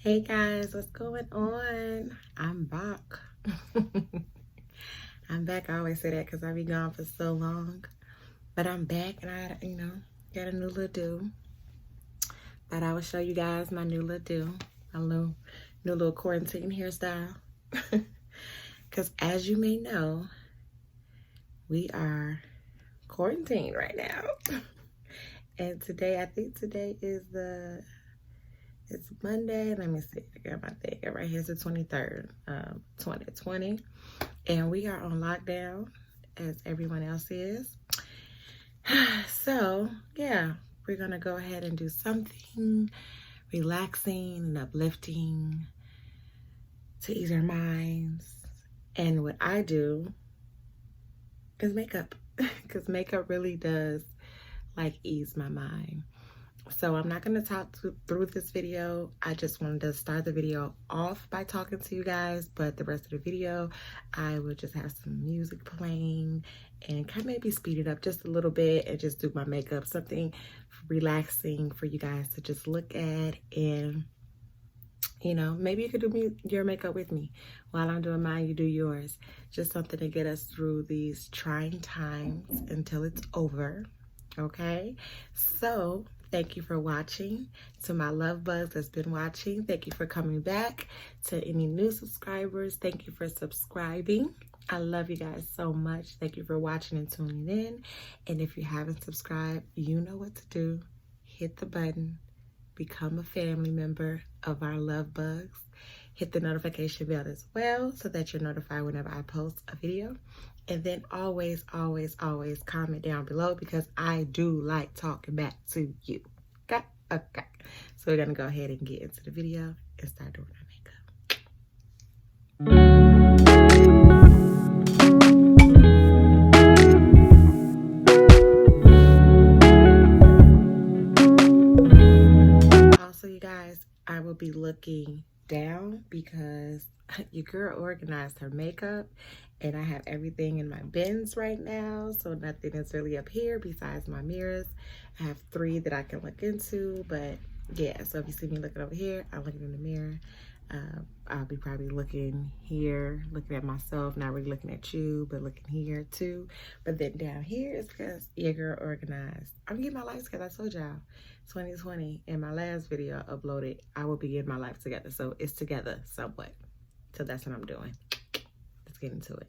Hey guys, what's going on? I'm back. I'm back. I always say that because I be gone for so long. But I'm back and I, got a new little do. Thought I would show you guys my new little do. My new little quarantine hairstyle. Because as you may know, we are quarantined right now. And today, I think today is it's Monday. Let me see. I got my thing right here. It's the 23rd, 2020. And we are on lockdown as everyone else is. So, yeah, we're going to go ahead and do something relaxing and uplifting to ease our minds. And what I do is makeup, because makeup really does ease my mind. So I'm not going to talk through this video. I just wanted to start the video off by talking to you guys, but the rest of the video I will just have some music playing and kind of maybe speed it up just a little bit and just do my makeup, something relaxing for you guys to just look at. And maybe you could do your makeup with me while I'm doing mine. You do yours. Just something to get us through these trying times until it's over. Okay, so thank you for watching. To my love bugs that's been watching, thank you for coming back. To any new subscribers, thank you for subscribing. I love you guys so much. Thank you for watching and tuning in. And if you haven't subscribed, you know what to do. Hit the button, become a family member of our love bugs. Hit the notification bell as well so that you're notified whenever I post a video. And then always, always, always comment down below because I do like talking back to you. Okay? Okay. So we're going to go ahead and get into the video and start doing our makeup. Also, you guys, I will be looking down because your girl organized her makeup and I have everything in my bins right now, so nothing is really up here besides my mirrors. I have 3 that I can look into, but yeah, so if you see me looking over here, I'm looking in the mirror. I'll be probably looking here, looking at myself, not really looking at you, but looking here too. But then down here is because your girl organized. I'm getting my life together. I told y'all 2020 in my last video I uploaded, I will be getting my life together, so it's together somewhat. So that's what I'm doing. Let's get into it.